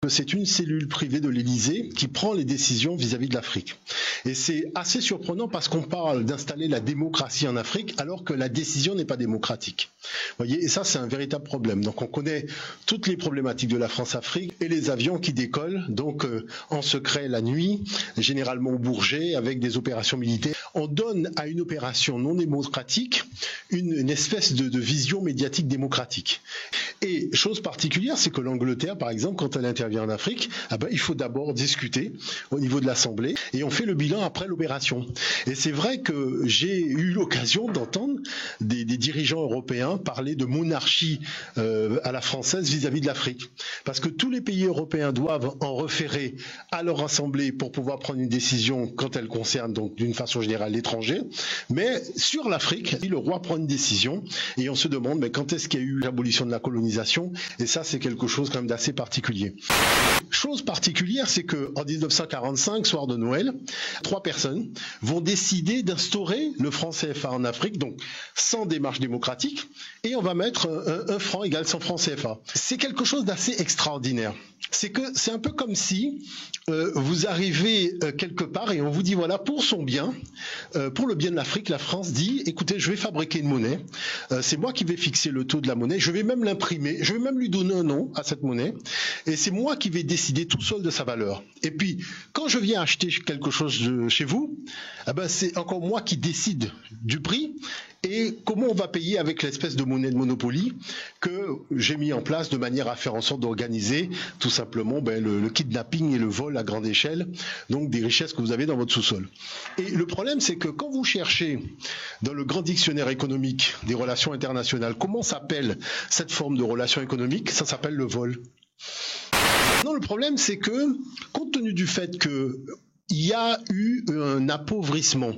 C'est une cellule privée de l'Élysée qui prend les décisions vis-à-vis de l'Afrique. Et c'est assez surprenant parce qu'on parle d'installer la démocratie en Afrique alors que la décision n'est pas démocratique. Vous voyez, et ça c'est un véritable problème. Donc on connaît toutes les problématiques de la France-Afrique et les avions qui décollent donc en secret la nuit, généralement au Bourget avec des opérations militaires. On donne à une opération non démocratique une espèce de vision médiatique démocratique. Et chose particulière, c'est que l'Angleterre, par exemple, quand elle intervient en Afrique, il faut d'abord discuter au niveau de l'Assemblée et on fait le bilan après l'opération. Et c'est vrai que j'ai eu l'occasion d'entendre des dirigeants européens parler de monarchie à la française vis-à-vis de l'Afrique. Parce que tous les pays européens doivent en référer à leur Assemblée pour pouvoir prendre une décision quand elle concerne donc d'une façon générale l'étranger. Mais sur l'Afrique, le roi prend une décision et on se demande mais quand est-ce qu'il y a eu l'abolition de la colonisation, et ça c'est quelque chose quand même d'assez particulier. Chose particulière, c'est qu'en 1945, soir de Noël, 3 personnes vont décider d'instaurer le franc CFA en Afrique, donc sans démarche démocratique, et on va mettre un franc égal 100 francs CFA. C'est quelque chose d'assez extraordinaire. C'est un peu comme si vous arrivez quelque part et on vous dit voilà, pour son bien, pour le bien de l'Afrique, la France dit écoutez, je vais fabriquer une monnaie, c'est moi qui vais fixer le taux de la monnaie, je vais même l'imprimer, je vais même lui donner un nom à cette monnaie et c'est moi qui vais décider tout seul de sa valeur. Et puis quand je viens acheter quelque chose de chez vous, c'est encore moi qui décide du prix et comment on va payer avec l'espèce de monnaie de Monopoly que j'ai mis en place de manière à faire en sorte d'organiser tout simplement le kidnapping et le vol à grande échelle, donc des richesses que vous avez dans votre sous-sol. Et le problème, c'est que quand vous cherchez dans le grand dictionnaire économique des relations internationales, comment s'appelle cette forme de relation économique, ça s'appelle le vol. Non, le problème, c'est que, compte tenu du fait que il y a eu un appauvrissement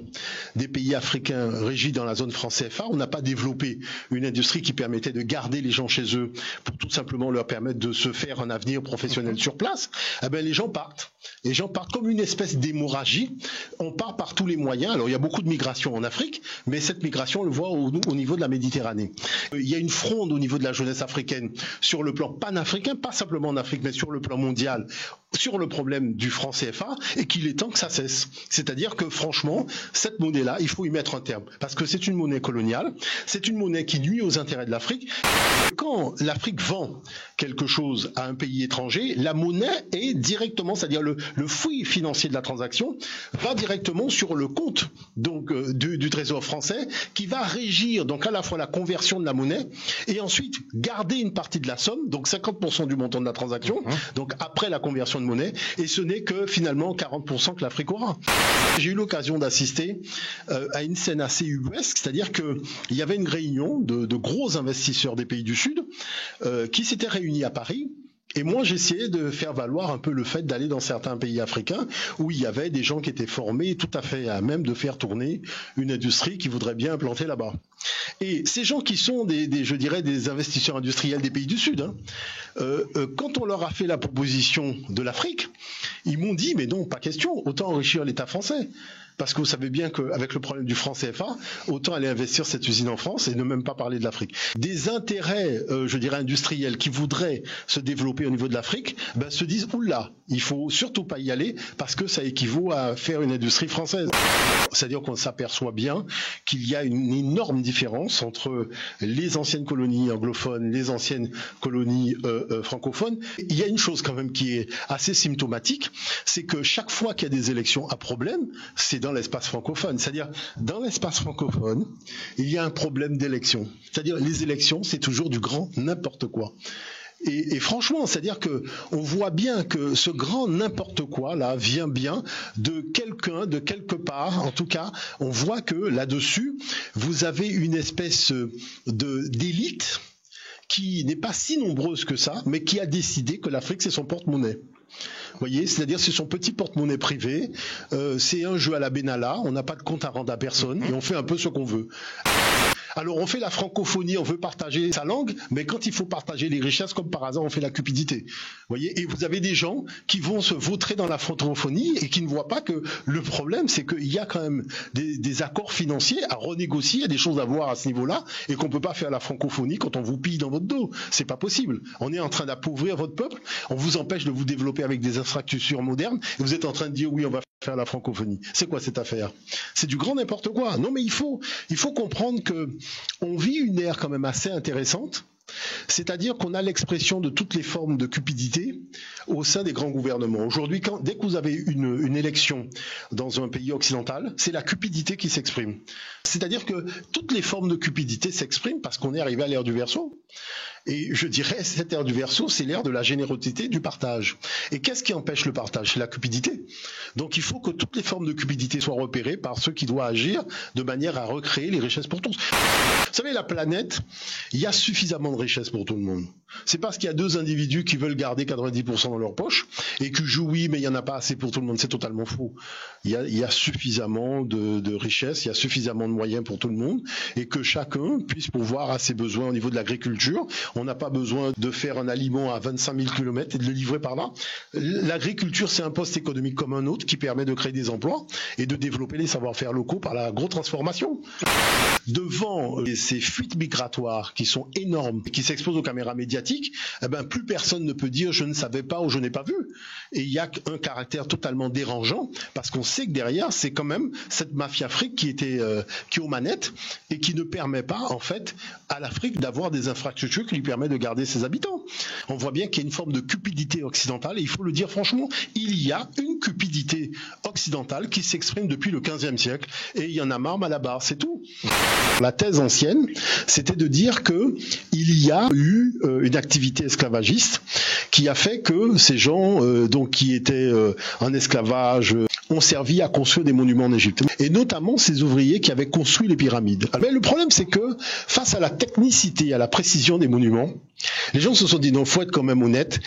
des pays africains régis dans la zone franc CFA. On n'a pas développé une industrie qui permettait de garder les gens chez eux pour tout simplement leur permettre de se faire un avenir professionnel sur place. Les gens partent. Les gens partent comme une espèce d'hémorragie. On part par tous les moyens. Alors il y a beaucoup de migration en Afrique, mais cette migration, on le voit au niveau de la Méditerranée. Il y a une fronde au niveau de la jeunesse africaine sur le plan panafricain, pas simplement en Afrique, mais sur le plan mondial, sur le problème du franc CFA, et qu'il est temps que ça cesse. C'est-à-dire que franchement, cette monnaie-là, il faut y mettre un terme. Parce que c'est une monnaie coloniale, c'est une monnaie qui nuit aux intérêts de l'Afrique. Quand l'Afrique vend quelque chose à un pays étranger, la monnaie est directement, c'est-à-dire le flux financier de la transaction, va directement sur le compte donc du Trésor français, qui va régir donc à la fois la conversion de la monnaie et ensuite garder une partie de la somme, donc 50% du montant de la transaction, donc après la conversion de monnaie, et ce n'est que finalement 40% que l'Afrique aura. J'ai eu l'occasion d'assister à une scène assez ubuesque, c'est-à-dire qu'il y avait une réunion de gros investisseurs des pays du Sud qui s'étaient réunis à Paris. Et moi, j'essayais de faire valoir un peu le fait d'aller dans certains pays africains où il y avait des gens qui étaient formés tout à fait à même de faire tourner une industrie qui voudrait bien implanter là-bas. Et ces gens qui sont je dirais, des investisseurs industriels des pays du Sud, quand on leur a fait la proposition de l'Afrique, ils m'ont dit, mais non, pas question, autant enrichir l'État français. Parce que vous savez bien qu'avec le problème du franc CFA, autant aller investir cette usine en France et ne même pas parler de l'Afrique. Des intérêts, je dirais, industriels qui voudraient se développer au niveau de l'Afrique, se disent, oula, il faut surtout pas y aller parce que ça équivaut à faire une industrie française. C'est-à-dire qu'on s'aperçoit bien qu'il y a une énorme différence entre les anciennes colonies anglophones, les anciennes colonies francophones. Il y a une chose quand même qui est assez symptomatique, c'est que chaque fois qu'il y a des élections à problème, c'est dans l'espace francophone. C'est-à-dire, dans l'espace francophone, il y a un problème d'élection. C'est-à-dire, les élections, c'est toujours du grand n'importe quoi. Et franchement, c'est-à-dire que on voit bien que ce grand n'importe quoi là vient bien de quelqu'un, de quelque part. En tout cas, on voit que là-dessus, vous avez une espèce d'élite qui n'est pas si nombreuse que ça, mais qui a décidé que l'Afrique c'est son porte-monnaie. Vous voyez, c'est-à-dire c'est son petit porte-monnaie privé, c'est un jeu à la Benalla, on n'a pas de compte à rendre à personne et on fait un peu ce qu'on veut. Alors on fait la francophonie, on veut partager sa langue, mais quand il faut partager les richesses, comme par hasard, on fait la cupidité. Vous voyez, et vous avez des gens qui vont se vautrer dans la francophonie et qui ne voient pas que le problème, c'est qu'il y a quand même des accords financiers à renégocier, il y a des choses à voir à ce niveau-là, et qu'on peut pas faire la francophonie quand on vous pille dans votre dos. C'est pas possible. On est en train d'appauvrir votre peuple, on vous empêche de vous développer avec des infrastructures modernes, et vous êtes en train de dire oui, on va faire la francophonie. C'est quoi cette affaire? C'est du grand n'importe quoi. Non, mais il faut comprendre que on vit une ère quand même assez intéressante, c'est-à-dire qu'on a l'expression de toutes les formes de cupidité au sein des grands gouvernements. Aujourd'hui, dès que vous avez une élection dans un pays occidental, c'est la cupidité qui s'exprime. C'est-à-dire que toutes les formes de cupidité s'expriment parce qu'on est arrivé à l'ère du Verseau. Et je dirais, cette ère du Verseau, c'est l'ère de la générosité, du partage. Et qu'est-ce qui empêche le partage? C'est la cupidité. Donc il faut que toutes les formes de cupidité soient repérées par ceux qui doivent agir de manière à recréer les richesses pour tous. Vous savez, la planète, il y a suffisamment de richesses pour tout le monde. C'est parce qu'il y a deux individus qui veulent garder 90% dans leur poche et qui jouent oui, mais il n'y en a pas assez pour tout le monde. C'est totalement faux. Il y a suffisamment de richesses, il y a suffisamment de moyens pour tout le monde et que chacun puisse pourvoir à ses besoins au niveau de l'agriculture. On n'a pas besoin de faire un aliment à 25 000 km et de le livrer par là. L'agriculture, c'est un poste économique comme un autre qui permet de créer des emplois et de développer les savoir-faire locaux par la grosse transformation. Devant ces fuites migratoires qui sont énormes, qui s'exposent aux caméras médiatiques, eh ben, plus personne ne peut dire je ne savais pas ou je n'ai pas vu. Et il y a un caractère totalement dérangeant parce qu'on sait que derrière, c'est quand même cette mafia afrique qui est aux manettes et qui ne permet pas, en fait, à l'Afrique d'avoir des infrastructures qui lui permettent de garder ses habitants. On voit bien qu'il y a une forme de cupidité occidentale et il faut le dire franchement, il y a une cupidité occidentale qui s'exprime depuis le XVe siècle et il y en a marre à la barre, c'est tout. La thèse ancienne, c'était de dire que il y a eu une activité esclavagiste qui a fait que ces gens donc qui étaient en esclavage ont servi à construire des monuments en Égypte. Et notamment ces ouvriers qui avaient construit les pyramides. Mais le problème, c'est que face à la technicité, à la précision des monuments, les gens se sont dit non, faut être quand même honnête.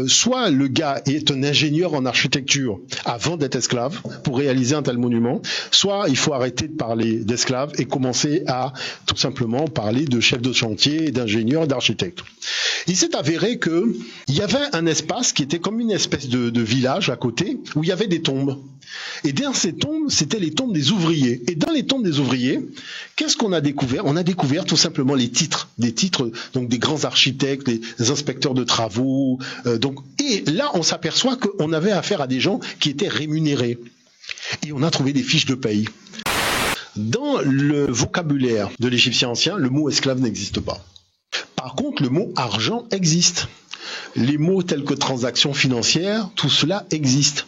Soit le gars est un ingénieur en architecture avant d'être esclave pour réaliser un tel monument, soit il faut arrêter de parler d'esclaves et commencer à tout simplement parler de chefs de chantier, d'ingénieurs, d'architectes. Il s'est avéré que il y avait un espace qui était comme une espèce de village à côté où il y avait des tombes. Et dans ces tombes, c'était les tombes des ouvriers. Et dans les tombes des ouvriers, qu'est-ce qu'on a découvert? On a découvert tout simplement les titres, des titres donc des grands architectes, des inspecteurs de travaux. Et là, on s'aperçoit qu'on avait affaire à des gens qui étaient rémunérés. Et on a trouvé des fiches de paye. Dans le vocabulaire de l'Égyptien ancien, le mot esclave n'existe pas. Par contre, le mot argent existe. Les mots tels que transaction financière, tout cela existe.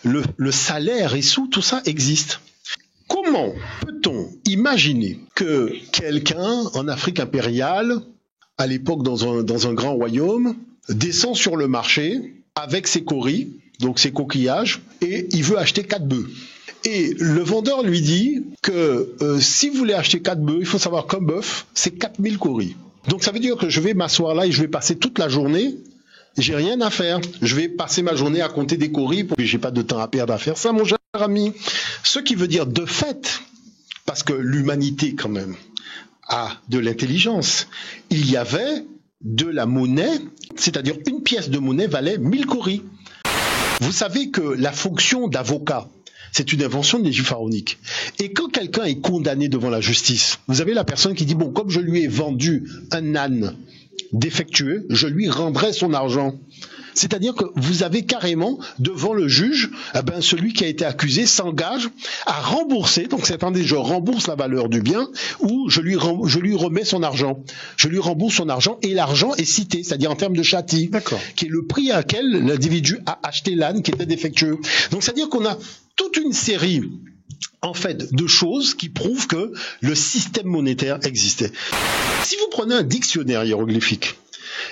Le salaire et sous, tout ça existe. Comment peut-on imaginer que quelqu'un en Afrique impériale, à l'époque dans un grand royaume, descend sur le marché avec ses coris, donc ses coquillages, et il veut acheter 4 bœufs. Et le vendeur lui dit que si vous voulez acheter 4 bœufs, il faut savoir qu'un bœuf, c'est 4000 coris. Donc ça veut dire que je vais m'asseoir là et je vais passer toute la journée. J'ai rien à faire. Je vais passer ma journée à compter des coris parce que j'ai pas de temps à perdre à faire ça, mon cher ami. Ce qui veut dire de fait, parce que l'humanité quand même a de l'intelligence, il y avait de la monnaie, c'est-à-dire une pièce de monnaie valait 1000 coris. Vous savez que la fonction d'avocat, c'est une invention de l'Égypte pharaonique. Et quand quelqu'un est condamné devant la justice, vous avez la personne qui dit, bon, comme je lui ai vendu un âne défectueux, je lui rendrai son argent. C'est-à-dire que vous avez carrément, devant le juge, celui qui a été accusé s'engage à rembourser, donc c'est-à-dire je rembourse la valeur du bien, ou je lui remets son argent. Je lui rembourse son argent, et l'argent est cité, c'est-à-dire en termes de châti, qui est le prix à laquelle l'individu a acheté l'âne qui était défectueux. Donc c'est-à-dire qu'on a toute une série en fait de choses qui prouvent que le système monétaire existait. Si vous prenez un dictionnaire hiéroglyphique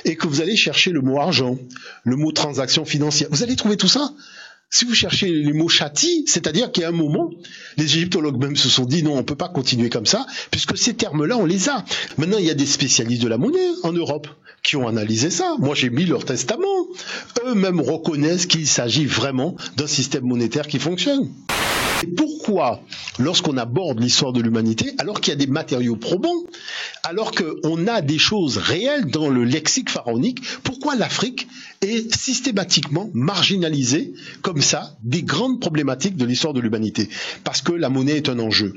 et que vous allez chercher le mot argent, le mot transaction financière, vous allez trouver tout ça Si vous cherchez les mots châtie, c'est-à-dire qu'il y a un moment, les égyptologues même se sont dit non, on ne peut pas continuer comme ça, puisque ces termes-là, on les a. Maintenant, il y a des spécialistes de la monnaie en Europe qui ont analysé ça. Moi, j'ai mis leur testament. Eux-mêmes reconnaissent qu'il s'agit vraiment d'un système monétaire qui fonctionne. Et pourquoi, lorsqu'on aborde l'histoire de l'humanité, alors qu'il y a des matériaux probants, alors qu'on a des choses réelles dans le lexique pharaonique, pourquoi l'Afrique est systématiquement marginalisée comme ça des grandes problématiques de l'histoire de l'humanité? Parce que la monnaie est un enjeu.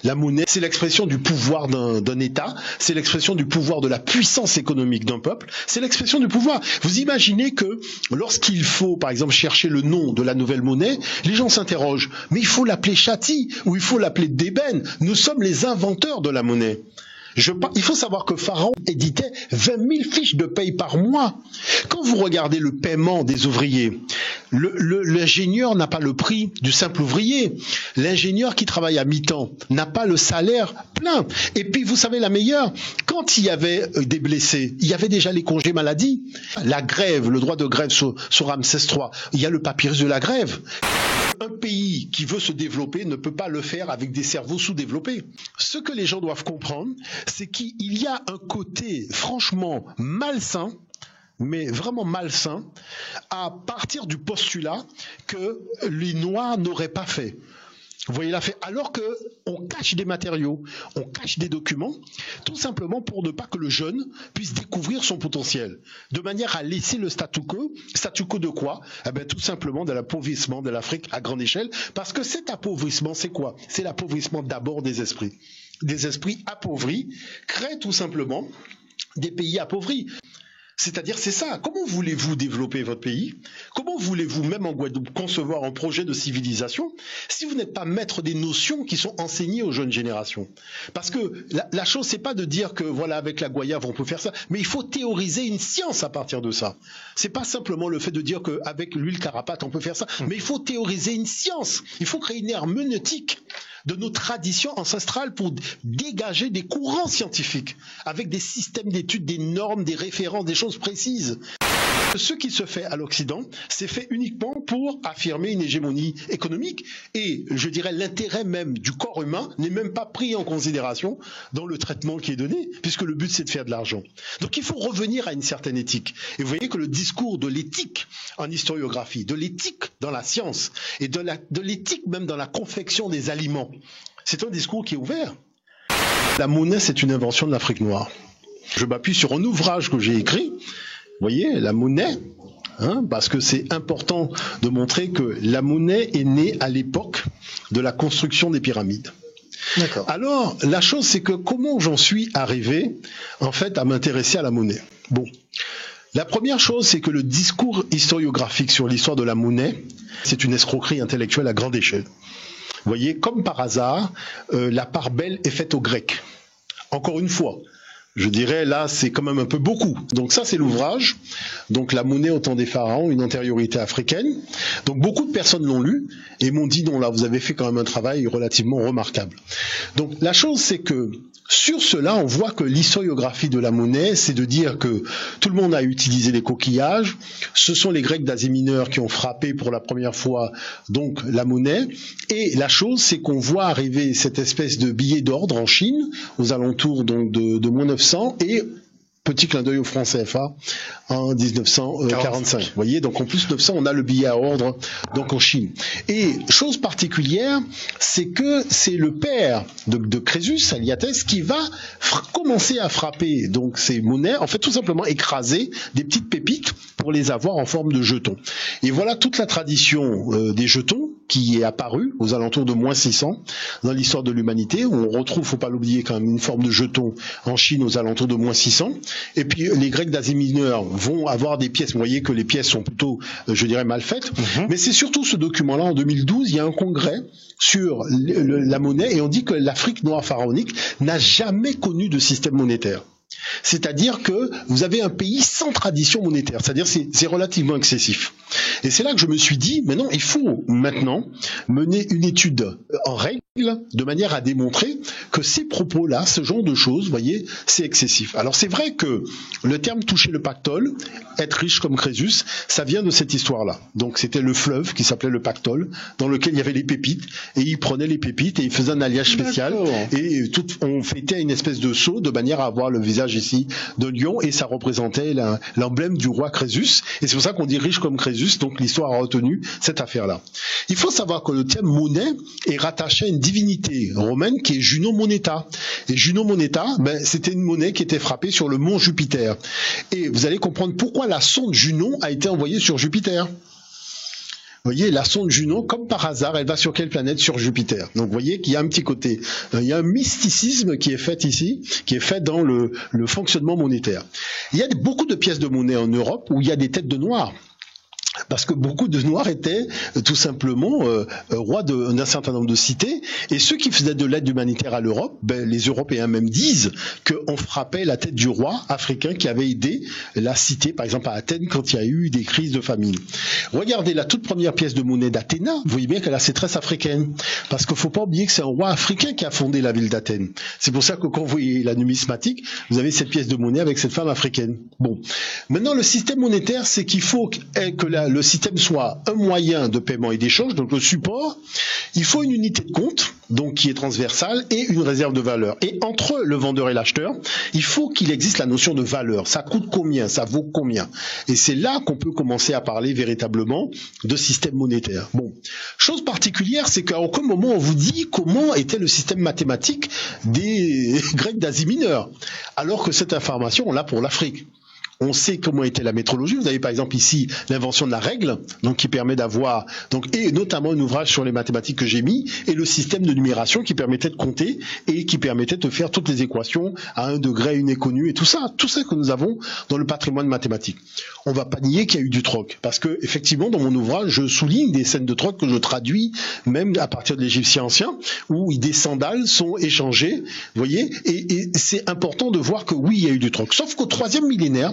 La monnaie, c'est l'expression du pouvoir d'un État, c'est l'expression du pouvoir de la puissance économique d'un peuple, c'est l'expression du pouvoir. Vous imaginez que lorsqu'il faut, par exemple, chercher le nom de la nouvelle monnaie, les gens s'interrogent, mais il faut l'appeler Chati ou il faut l'appeler Débène. Nous sommes les inventeurs de la monnaie. Il faut savoir que Pharaon éditait 20 000 fiches de paye par mois. Quand vous regardez le paiement des ouvriers, l'ingénieur n'a pas le prix du simple ouvrier. L'ingénieur qui travaille à mi-temps n'a pas le salaire plein. Et puis, vous savez, la meilleure, quand il y avait des blessés, il y avait déjà les congés maladie. La grève, le droit de grève sur Ramsès III, il y a le papyrus de la grève. Un pays qui veut se développer ne peut pas le faire avec des cerveaux sous-développés. Ce que les gens doivent comprendre, c'est qu'il y a un côté franchement malsain, mais vraiment malsain, à partir du postulat que les Noirs n'auraient pas fait. Vous voyez l'affaire, alors qu'on cache des matériaux, on cache des documents, tout simplement pour ne pas que le jeune puisse découvrir son potentiel, de manière à laisser le statu quo. Statu quo de quoi? Eh bien, tout simplement de l'appauvrissement de l'Afrique à grande échelle, parce que cet appauvrissement, c'est quoi? C'est l'appauvrissement d'abord des esprits. Des esprits appauvris créent tout simplement des pays appauvris. C'est-à-dire, c'est ça. Comment voulez-vous développer votre pays? Comment voulez-vous, même en Guadeloupe, concevoir un projet de civilisation si vous n'êtes pas maître des notions qui sont enseignées aux jeunes générations? Parce que la chose, c'est pas de dire que, voilà, avec la goyave, on peut faire ça, mais il faut théoriser une science à partir de ça. C'est pas simplement le fait de dire qu'avec l'huile carapate, on peut faire ça, mais il faut théoriser une science. Il faut créer une herméneutique de nos traditions ancestrales pour dégager des courants scientifiques avec des systèmes d'études, des normes, des références, des choses précises. Ce qui se fait à l'Occident, c'est fait uniquement pour affirmer une hégémonie économique et, je dirais, l'intérêt même du corps humain n'est même pas pris en considération dans le traitement qui est donné, puisque le but c'est de faire de l'argent. Donc il faut revenir à une certaine éthique. Et vous voyez que le discours de l'éthique en historiographie, de l'éthique dans la science et de l'éthique même dans la confection des aliments, c'est un discours qui est ouvert. La monnaie, c'est une invention de l'Afrique noire. Je m'appuie sur un ouvrage que j'ai écrit. Vous voyez, la monnaie, parce que c'est important de montrer que la monnaie est née à l'époque de la construction des pyramides. D'accord. Alors, la chose, c'est que comment j'en suis arrivé, en fait, à m'intéresser à la monnaie? Bon, la première chose, c'est que le discours historiographique sur l'histoire de la monnaie, c'est une escroquerie intellectuelle à grande échelle. Vous voyez, comme par hasard, la part belle est faite aux Grecs. Encore une fois. Je dirais, là, c'est quand même un peu beaucoup. Donc ça, c'est l'ouvrage. Donc la monnaie au temps des pharaons, une antériorité africaine. Donc beaucoup de personnes l'ont lu et m'ont dit, non, là, vous avez fait quand même un travail relativement remarquable. Donc la chose, c'est que sur cela, on voit que l'historiographie de la monnaie, c'est de dire que tout le monde a utilisé les coquillages. Ce sont les Grecs d'Asie mineure qui ont frappé pour la première fois donc la monnaie. Et la chose, c'est qu'on voit arriver cette espèce de billet d'ordre en Chine, aux alentours donc de moins 900, et petit clin d'œil au franc CFA en 1945. Vous voyez, donc en plus 900, on a le billet à ordre donc en Chine. Et chose particulière, c'est que c'est le père de Crésus, Aliathès, qui va commencer à frapper donc ces monnaies, en fait tout simplement écraser des petites pépites pour les avoir en forme de jetons. Et voilà toute la tradition des jetons qui est apparue aux alentours de moins 600 dans l'histoire de l'humanité. On retrouve, faut pas l'oublier quand même, une forme de jeton en Chine aux alentours de moins 600. Et puis les Grecs d'Asie mineure vont avoir des pièces. Vous voyez que les pièces sont plutôt, je dirais, mal faites. Mais c'est surtout ce document-là, en 2012, il y a un congrès sur la monnaie et on dit que l'Afrique noire pharaonique n'a jamais connu de système monétaire. C'est-à-dire que vous avez un pays sans tradition monétaire, c'est-à-dire c'est relativement excessif. Et c'est là que je me suis dit, mais non, il faut maintenant mener une étude en règle de manière à démontrer que ces propos-là, ce genre de choses, vous voyez, c'est excessif. Alors c'est vrai que le terme toucher le pactole, être riche comme Crésus, ça vient de cette histoire-là. Donc c'était le fleuve qui s'appelait le Pactole, dans lequel il y avait les pépites, et il prenait les pépites et il faisait un alliage spécial, et on fêtait une espèce de sceau de manière à avoir le visage ici de lion, et ça représentait l'emblème du roi Crésus, et c'est pour ça qu'on dit riche comme Crésus, donc l'histoire a retenu cette affaire-là. Il faut savoir que le terme monnaie est rattaché à une divinité romaine qui est Juno Moneta, et Juno Moneta, c'était une monnaie qui était frappée sur le mont Jupiter, et vous allez comprendre pourquoi la sonde Juno a été envoyée sur Jupiter. Vous voyez, la sonde Juno, comme par hasard, elle va sur quelle planète? Sur Jupiter. Donc vous voyez qu'il y a un petit côté, il y a un mysticisme qui est fait ici, qui est fait dans le fonctionnement monétaire. Il y a beaucoup de pièces de monnaie en Europe où il y a des têtes de noirs. Parce que beaucoup de Noirs étaient tout simplement rois d'un certain nombre de cités, et ceux qui faisaient de l'aide humanitaire à l'Europe, les Européens même disent qu'on frappait la tête du roi africain qui avait aidé la cité, par exemple à Athènes, quand il y a eu des crises de famine. Regardez la toute première pièce de monnaie d'Athéna, vous voyez bien qu'elle a ses traces africaines, parce qu'il ne faut pas oublier que c'est un roi africain qui a fondé la ville d'Athènes. C'est pour ça que quand vous voyez la numismatique, vous avez cette pièce de monnaie avec cette femme africaine. Bon, maintenant le système monétaire, c'est qu'il faut que le système soit un moyen de paiement et d'échange, donc le support, il faut une unité de compte, donc qui est transversale, et une réserve de valeur. Et entre le vendeur et l'acheteur, il faut qu'il existe la notion de valeur. Ça coûte combien? Ça vaut combien? Et c'est là qu'on peut commencer à parler véritablement de système monétaire. Bon, chose particulière, c'est qu'à aucun moment on vous dit comment était le système mathématique des Grecs d'Asie mineure, alors que cette information, on l'a pour l'Afrique. On sait comment était la métrologie. Vous avez par exemple ici l'invention de la règle, donc qui permet d'avoir, et notamment un ouvrage sur les mathématiques que j'ai mis, et le système de numération qui permettait de compter et qui permettait de faire toutes les équations à un degré, une inconnue et tout ça que nous avons dans le patrimoine mathématique. On va pas nier qu'il y a eu du troc, parce que effectivement dans mon ouvrage je souligne des scènes de troc que je traduis même à partir de l'Égyptien ancien, où des sandales sont échangées, vous voyez, et c'est important de voir que oui, il y a eu du troc. Sauf qu'au 3e millénaire,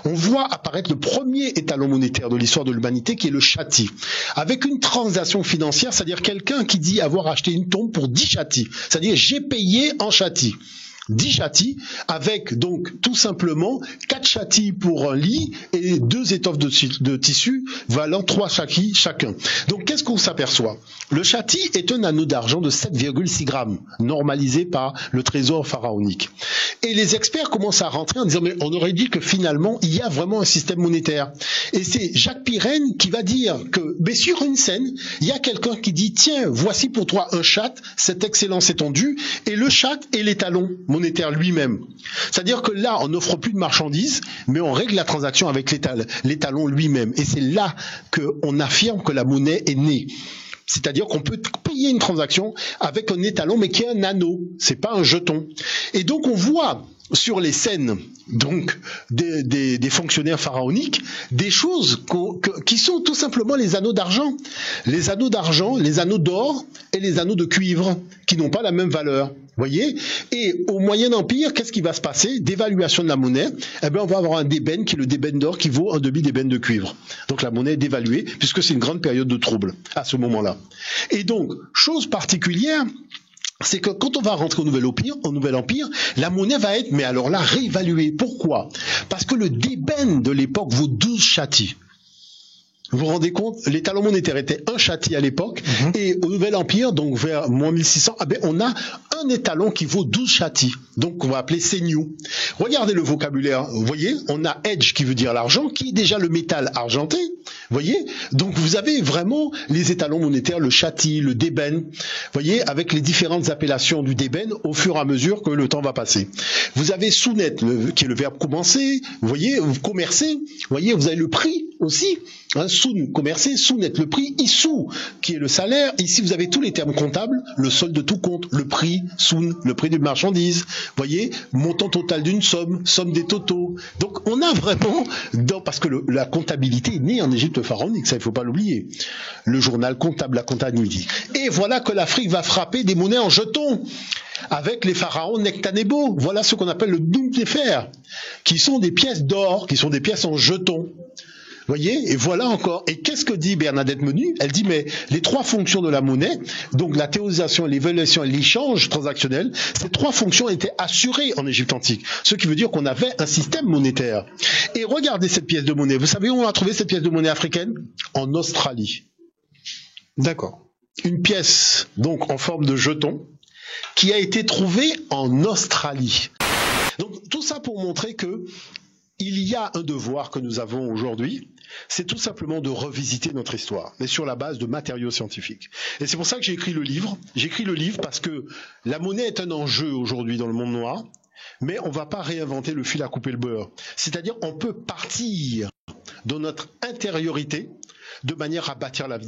on voit apparaître le premier étalon monétaire de l'histoire de l'humanité qui est le chati, avec une transaction financière, c'est-à-dire quelqu'un qui dit avoir acheté une tombe pour 10 chatis, c'est-à-dire j'ai payé en chati. 10 chatis, avec donc tout simplement 4 chatis pour un lit et 2 étoffes de tissu valant 3 chatis chacun. Donc qu'est-ce qu'on s'aperçoit? Le chati est un anneau d'argent de 7,6 grammes, normalisé par le trésor pharaonique. Et les experts commencent à rentrer en disant mais on aurait dit que finalement il y a vraiment un système monétaire. Et c'est Jacques Pirenne qui va dire que sur une scène, il y a quelqu'un qui dit tiens, voici pour toi un chat, cette excellence étendue, et le chat est l'étalon monétaire lui-même. C'est-à-dire que là, on n'offre plus de marchandises, mais on règle la transaction avec l'étalon lui-même. Et c'est là qu'on affirme que la monnaie est née. C'est-à-dire qu'on peut payer une transaction avec un étalon, mais qui est un anneau, c'est pas un jeton. Et donc on voit sur les scènes donc des fonctionnaires pharaoniques des choses qui sont tout simplement les anneaux d'argent, les anneaux d'or et les anneaux de cuivre qui n'ont pas la même valeur. Voyez, et au Moyen Empire, qu'est-ce qui va se passer? Dévaluation de la monnaie. Eh bien, on va avoir un débène qui est le débène d'or qui vaut un demi-débène de cuivre. Donc la monnaie est dévaluée puisque c'est une grande période de trouble à ce moment-là. Et donc, chose particulière, c'est que quand on va rentrer au Nouvel Empire, la monnaie va être, mais alors là, réévaluée. Pourquoi? Parce que le débène de l'époque vaut 12 chatis. Vous vous rendez compte? L'étalon monétaire était un chati à l'époque, et au Nouvel Empire, donc vers moins 1600, on a un étalon qui vaut 12 chatis, donc on va appeler seignou. Regardez le vocabulaire, vous voyez, on a edge qui veut dire l'argent, qui est déjà le métal argenté, vous voyez, donc vous avez vraiment les étalons monétaires, le chati, le débène, vous voyez, avec les différentes appellations du débène au fur et à mesure que le temps va passer. Vous avez sounet, qui est le verbe commencer, vous voyez, commercer, vous voyez, vous avez le prix aussi, soun, commercer, sounet, le prix, issou, qui est le salaire. Ici, vous avez tous les termes comptables, le solde de tout compte, le prix, soun, le prix d'une marchandise, voyez, montant total d'une somme, somme des totaux. Donc, on a vraiment, parce que la comptabilité est née en Égypte pharaonique, ça, il ne faut pas l'oublier. Le journal comptable, la comptabilité. Et voilà que l'Afrique va frapper des monnaies en jetons, avec les pharaons Nectanebo. Voilà ce qu'on appelle le Doumbéfer, qui sont des pièces d'or, qui sont des pièces en jetons. Voyez, et voilà encore. Et qu'est-ce que dit Bernadette Menu? Elle dit, mais les trois fonctions de la monnaie, donc la théorisation, l'évaluation et l'échange transactionnel, ces trois fonctions étaient assurées en Égypte antique. Ce qui veut dire qu'on avait un système monétaire. Et regardez cette pièce de monnaie. Vous savez où on a trouvé cette pièce de monnaie africaine? En Australie. D'accord. Une pièce, donc, en forme de jeton, qui a été trouvée en Australie. Donc, tout ça pour montrer que il y a un devoir que nous avons aujourd'hui, c'est tout simplement de revisiter notre histoire, mais sur la base de matériaux scientifiques. Et c'est pour ça que j'ai écrit le livre. J'ai écrit le livre parce que la monnaie est un enjeu aujourd'hui dans le monde noir, mais on ne va pas réinventer le fil à couper le beurre. C'est-à-dire on peut partir de notre intériorité de manière à bâtir l'avenir.